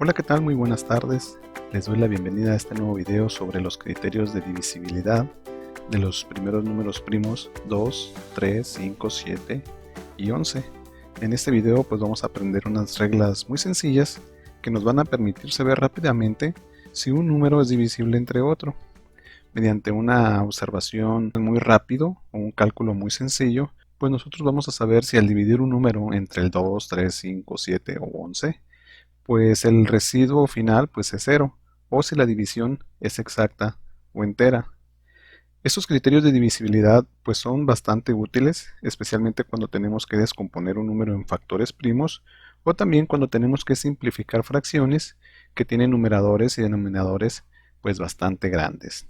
Hola, ¿qué tal? Muy buenas tardes. Les doy la bienvenida a este nuevo video sobre los criterios de divisibilidad de los primeros números primos 2, 3, 5, 7 y 11. En este video pues vamos a aprender unas reglas muy sencillas que nos van a permitir saber rápidamente si un número es divisible entre otro. Mediante una observación muy rápido o un cálculo muy sencillo, pues nosotros vamos a saber si al dividir un número entre el 2, 3, 5, 7 o 11, pues el residuo final pues es 0, o si la división es exacta o entera. Estos criterios de divisibilidad pues son bastante útiles, especialmente cuando tenemos que descomponer un número en factores primos o también cuando tenemos que simplificar fracciones que tienen numeradores y denominadores pues bastante grandes.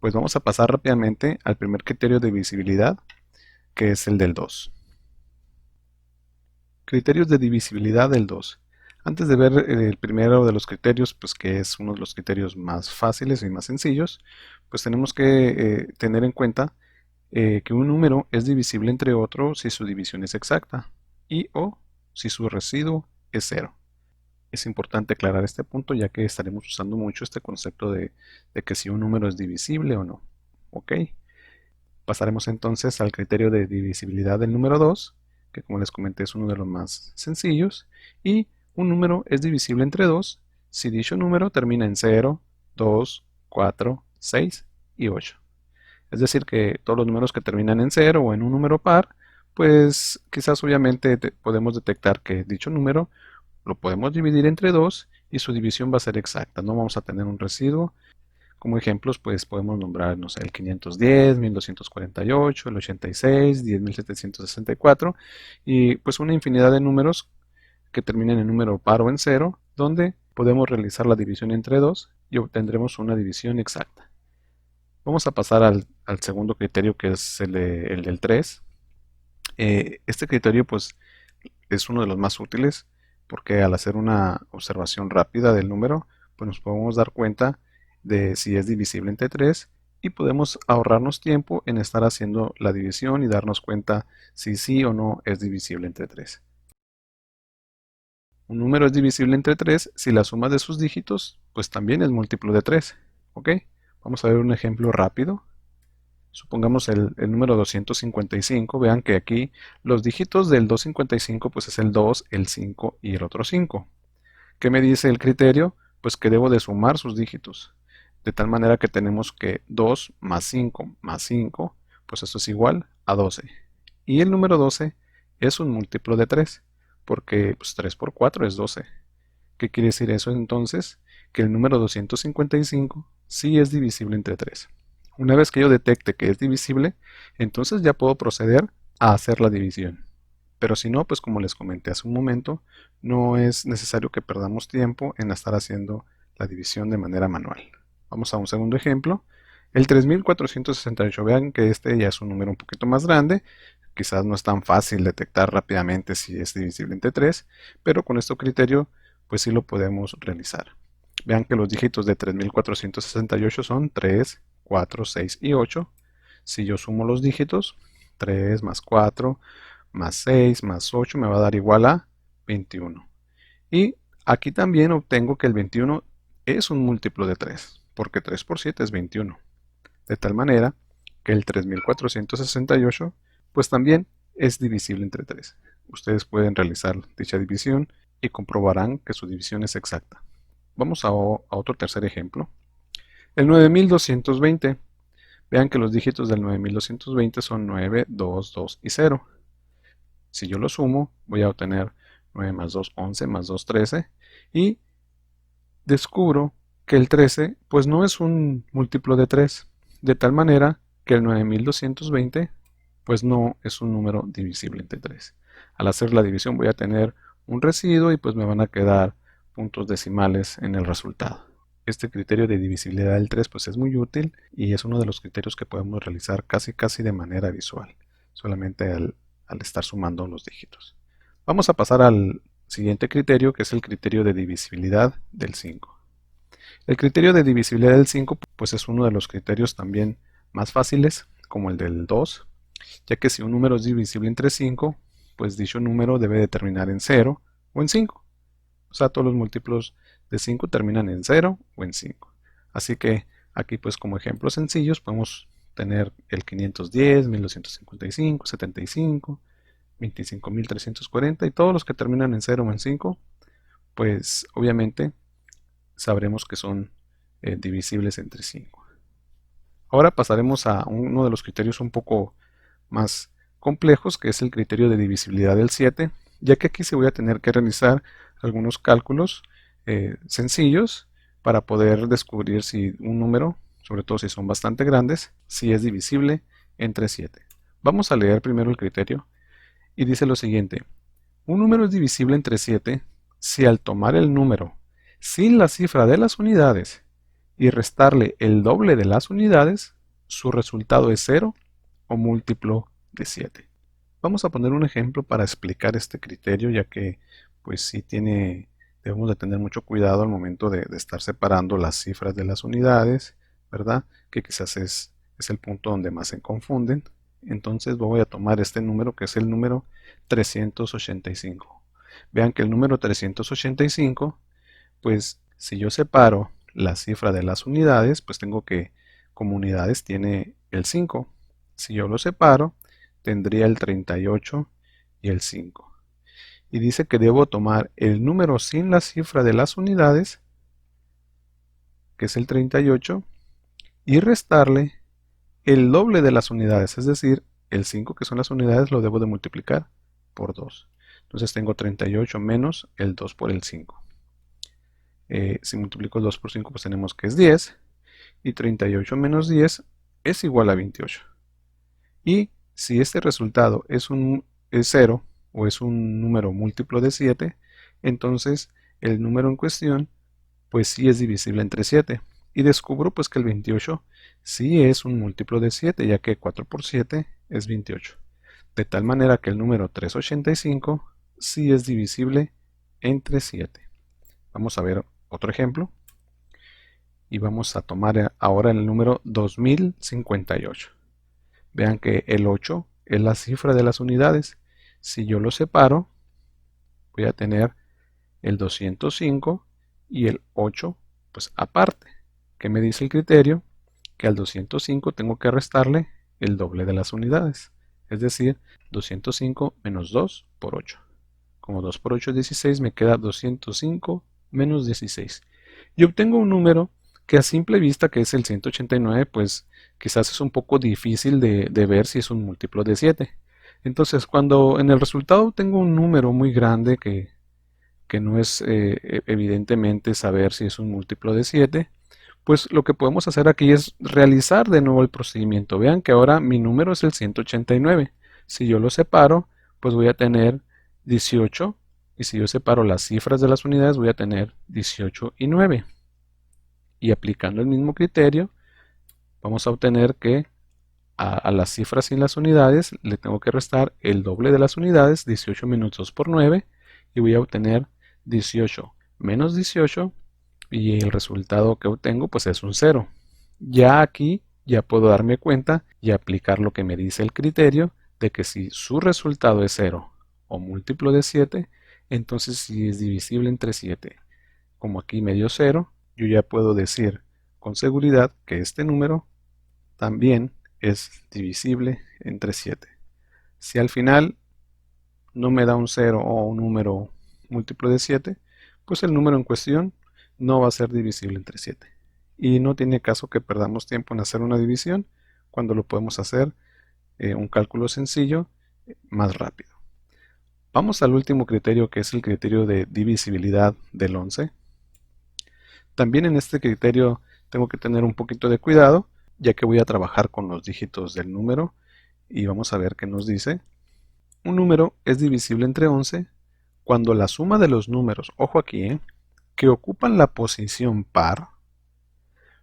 Pues vamos a pasar rápidamente al primer criterio de divisibilidad, que es el del 2. Criterios de divisibilidad del 2. Antes de ver el primero de los criterios, pues que es uno de los criterios más fáciles y más sencillos, pues tenemos que tener en cuenta que un número es divisible entre otro si su división es exacta y o si su residuo es 0. Es importante aclarar este punto ya que estaremos usando mucho este concepto de que si un número es divisible o no. ¿Ok? Pasaremos entonces al criterio de divisibilidad del número 2, que como les comenté es uno de los más sencillos, y un número es divisible entre 2 si dicho número termina en 0, 2, 4, 6 y 8. Es decir, que todos los números que terminan en 0 o en un número par, pues quizás obviamente podemos detectar que dicho número lo podemos dividir entre 2 y su división va a ser exacta, no vamos a tener un residuo. Como ejemplos, pues podemos nombrar, no sé, el 510, 1248, el 86, 10764 y pues una infinidad de números que terminen en número par o en 0, donde podemos realizar la división entre 2 y obtendremos una división exacta. Vamos a pasar al segundo criterio, que es el del 3. Este criterio pues es uno de los más útiles porque al hacer una observación rápida del número, pues nos podemos dar cuenta de si es divisible entre 3 y podemos ahorrarnos tiempo en estar haciendo la división y darnos cuenta si sí o no es divisible entre 3. Un número es divisible entre 3 si la suma de sus dígitos pues también es múltiplo de 3. ¿Ok? Vamos a ver un ejemplo rápido. Supongamos el número 255, vean que aquí los dígitos del 255 pues es el 2, el 5 y el otro 5. ¿Qué me dice el criterio? Pues que debo de sumar sus dígitos. De tal manera que tenemos que 2 más 5, pues eso es igual a 12. Y el número 12 es un múltiplo de 3, porque pues, 3 por 4 es 12. ¿Qué quiere decir eso entonces? Que el número 255 sí es divisible entre 3. Una vez que yo detecte que es divisible, entonces ya puedo proceder a hacer la división. Pero si no, pues como les comenté hace un momento, no es necesario que perdamos tiempo en estar haciendo la división de manera manual. Vamos a un segundo ejemplo. El 3468, vean que este ya es un número un poquito más grande, quizás no es tan fácil detectar rápidamente si es divisible entre 3, pero con este criterio pues sí lo podemos realizar. Vean que los dígitos de 3468 son 3, 4, 6 y 8. Si yo sumo los dígitos, 3 más 4 más 6 más 8 me va a dar igual a 21. Y aquí también obtengo que el 21 es un múltiplo de 3, porque 3 por 7 es 21. De tal manera que el 3468 pues también es divisible entre 3. Ustedes pueden realizar dicha división y comprobarán que su división es exacta. Vamos a otro tercer ejemplo. El 9220. Vean que los dígitos del 9220 son 9, 2, 2 y 0. Si yo lo sumo, voy a obtener 9 más 2, 11, más 2, 13. Y descubro que el 13 pues no es un múltiplo de 3. De tal manera que el 9220 pues no es un número divisible entre 3. Al hacer la división voy a tener un residuo y pues me van a quedar puntos decimales en el resultado. Este criterio de divisibilidad del 3 pues es muy útil y es uno de los criterios que podemos realizar casi de manera visual, solamente al estar sumando los dígitos. Vamos a pasar al siguiente criterio, que es el criterio de divisibilidad del 5. El criterio de divisibilidad del 5 pues es uno de los criterios también más fáciles, como el del 2, ya que si un número es divisible entre 5, pues dicho número debe de terminar en 0 o en 5. O sea, todos los múltiplos de 5 terminan en 0 o en 5. Así que aquí pues como ejemplos sencillos podemos tener el 510, 1255, 75, 25.340 y todos los que terminan en 0 o en 5, pues obviamente sabremos que son divisibles entre 5. Ahora pasaremos a uno de los criterios un poco más complejos, que es el criterio de divisibilidad del 7, ya que aquí se voy a tener que realizar algunos cálculos sencillos para poder descubrir si un número, sobre todo si son bastante grandes, si es divisible entre 7. Vamos a leer primero el criterio y dice lo siguiente: un número es divisible entre 7 si al tomar el número sin la cifra de las unidades y restarle el doble de las unidades, su resultado es 0 o múltiplo de 7. Vamos a poner un ejemplo para explicar este criterio, ya que pues sí debemos de tener mucho cuidado al momento de estar separando las cifras de las unidades, ¿verdad? Que quizás es el punto donde más se confunden. Entonces voy a tomar este número, que es el número 385. Vean que el número 385, pues si yo separo la cifra de las unidades, pues tengo que como unidades tiene el 5. Si yo lo separo, tendría el 38 y el 5. Y dice que debo tomar el número sin la cifra de las unidades, que es el 38, y restarle el doble de las unidades, es decir, el 5, que son las unidades, lo debo de multiplicar por 2. Entonces tengo 38 menos el 2 por el 5. Si multiplico el 2 por 5, pues tenemos que es 10. Y 38 menos 10 es igual a 28. Y si este resultado es 0 o es un número múltiplo de 7, entonces el número en cuestión pues sí es divisible entre 7. Y descubro pues que el 28 sí es un múltiplo de 7, ya que 4 por 7 es 28. De tal manera que el número 385 sí es divisible entre 7. Vamos a ver otro ejemplo. Y vamos a tomar ahora el número 2058. Vean que el 8 es la cifra de las unidades. Si yo lo separo, voy a tener el 205 y el 8 pues aparte. ¿Qué me dice el criterio? Que al 205 tengo que restarle el doble de las unidades. Es decir, 205 menos 2 por 8. Como 2 por 8 es 16, me queda 205 menos 16. Y obtengo un número que a simple vista, que es el 189, pues quizás es un poco difícil de ver si es un múltiplo de 7. Entonces, cuando en el resultado tengo un número muy grande que no es evidentemente saber si es un múltiplo de 7, pues lo que podemos hacer aquí es realizar de nuevo el procedimiento. Vean que ahora mi número es el 189. Si yo lo separo, pues voy a tener 18. Y si yo separo las cifras de las unidades, voy a tener 18 y 9. Y aplicando el mismo criterio, vamos a obtener que a las cifras sin las unidades le tengo que restar el doble de las unidades, 18 menos 2 por 9, y voy a obtener 18 menos 18, y el resultado que obtengo pues es un 0. Ya aquí ya puedo darme cuenta y aplicar lo que me dice el criterio de que si su resultado es 0 o múltiplo de 7, entonces si es divisible entre 7. Como aquí me dio 0, yo ya puedo decir con seguridad que este número también es divisible entre 7. Si al final no me da un 0 o un número múltiplo de 7, pues el número en cuestión no va a ser divisible entre 7. Y no tiene caso que perdamos tiempo en hacer una división cuando lo podemos hacer un cálculo sencillo más rápido. Vamos al último criterio, que es el criterio de divisibilidad del 11. También en este criterio tengo que tener un poquito de cuidado, ya que voy a trabajar con los dígitos del número y vamos a ver qué nos dice. Un número es divisible entre 11 cuando la suma de los números, ojo aquí, que ocupan la posición par,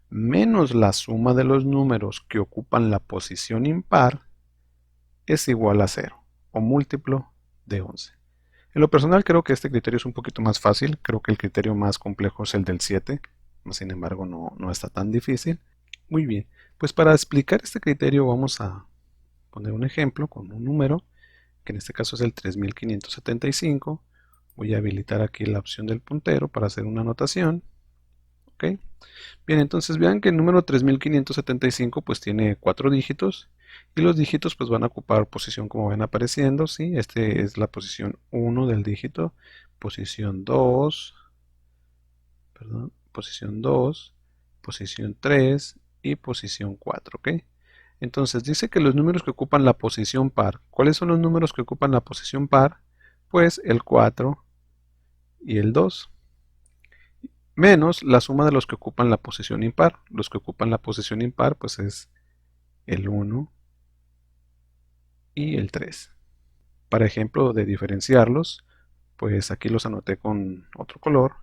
menos la suma de los números que ocupan la posición impar, es igual a 0 o múltiplo de 11. En lo personal creo que este criterio es un poquito más fácil, creo que el criterio más complejo es el del 7, sin embargo no está tan difícil. Muy bien, pues para explicar este criterio vamos a poner un ejemplo con un número, que en este caso es el 3575, Voy a habilitar aquí la opción del puntero para hacer una anotación. ¿Ok? Bien, entonces vean que el número 3575 pues tiene 4 dígitos y los dígitos pues van a ocupar posición como ven apareciendo, ¿sí? Este es la posición 1 del dígito, posición 2, perdón, posición 2, posición 3 y posición 4, ¿ok? Entonces dice que los números que ocupan la posición par, ¿cuáles son los números que ocupan la posición par? Pues el 4 y el 2, menos la suma de los que ocupan la posición impar. Los que ocupan la posición impar pues es el 1 y el 3. Para ejemplo de diferenciarlos, pues aquí los anoté con otro color,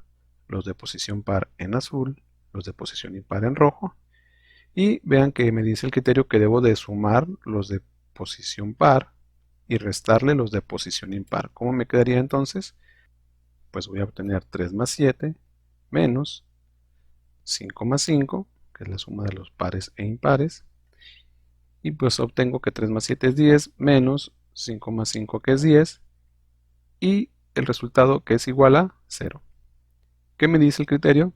los de posición par en azul, los de posición impar en rojo, y vean que me dice el criterio que debo de sumar los de posición par y restarle los de posición impar. ¿Cómo me quedaría entonces? Pues voy a obtener 3 más 7 menos 5 más 5, que es la suma de los pares e impares, y pues obtengo que 3 más 7 es 10 menos 5 más 5 que es 10 y el resultado que es igual a 0. ¿Qué me dice el criterio?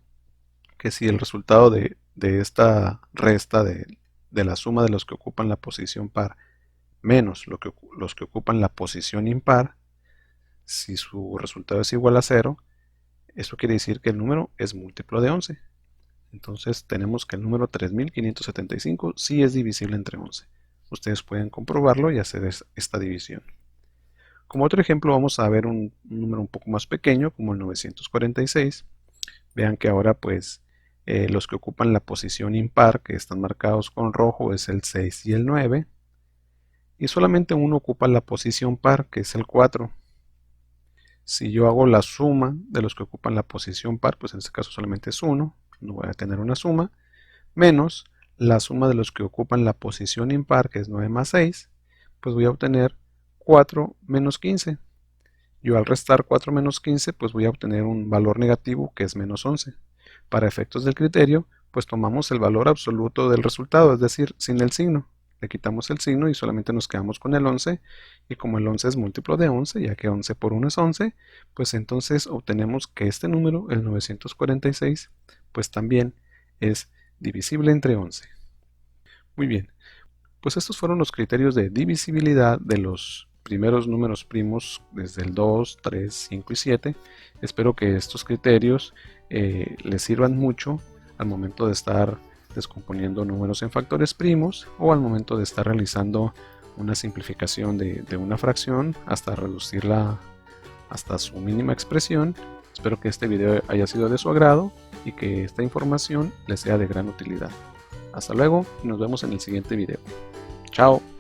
Que si el resultado de esta resta de la suma de los que ocupan la posición par menos los que ocupan la posición impar, si su resultado es igual a 0, eso quiere decir que el número es múltiplo de 11. Entonces tenemos que el número 3575 sí es divisible entre 11. Ustedes pueden comprobarlo y hacer esta división. Como otro ejemplo vamos a ver un número un poco más pequeño como el 946. Vean que ahora pues los que ocupan la posición impar, que están marcados con rojo, es el 6 y el 9. Y solamente uno ocupa la posición par, que es el 4. Si yo hago la suma de los que ocupan la posición par, pues en este caso solamente es 1, no voy a tener una suma, menos la suma de los que ocupan la posición impar, que es 9 más 6, pues voy a obtener 4 menos 15. Yo al restar 4 menos 15, pues voy a obtener un valor negativo que es menos 11. Para efectos del criterio, pues tomamos el valor absoluto del resultado, es decir, sin el signo. Le quitamos el signo y solamente nos quedamos con el 11. Y como el 11 es múltiplo de 11, ya que 11 por 1 es 11, pues entonces obtenemos que este número, el 946, pues también es divisible entre 11. Muy bien, pues estos fueron los criterios de divisibilidad de los primeros números primos desde el 2, 3, 5 y 7. Espero que estos criterios les sirvan mucho al momento de estar descomponiendo números en factores primos o al momento de estar realizando una simplificación de una fracción hasta reducirla hasta su mínima expresión. Espero que este video haya sido de su agrado y que esta información les sea de gran utilidad. Hasta luego y nos vemos en el siguiente video. Chao.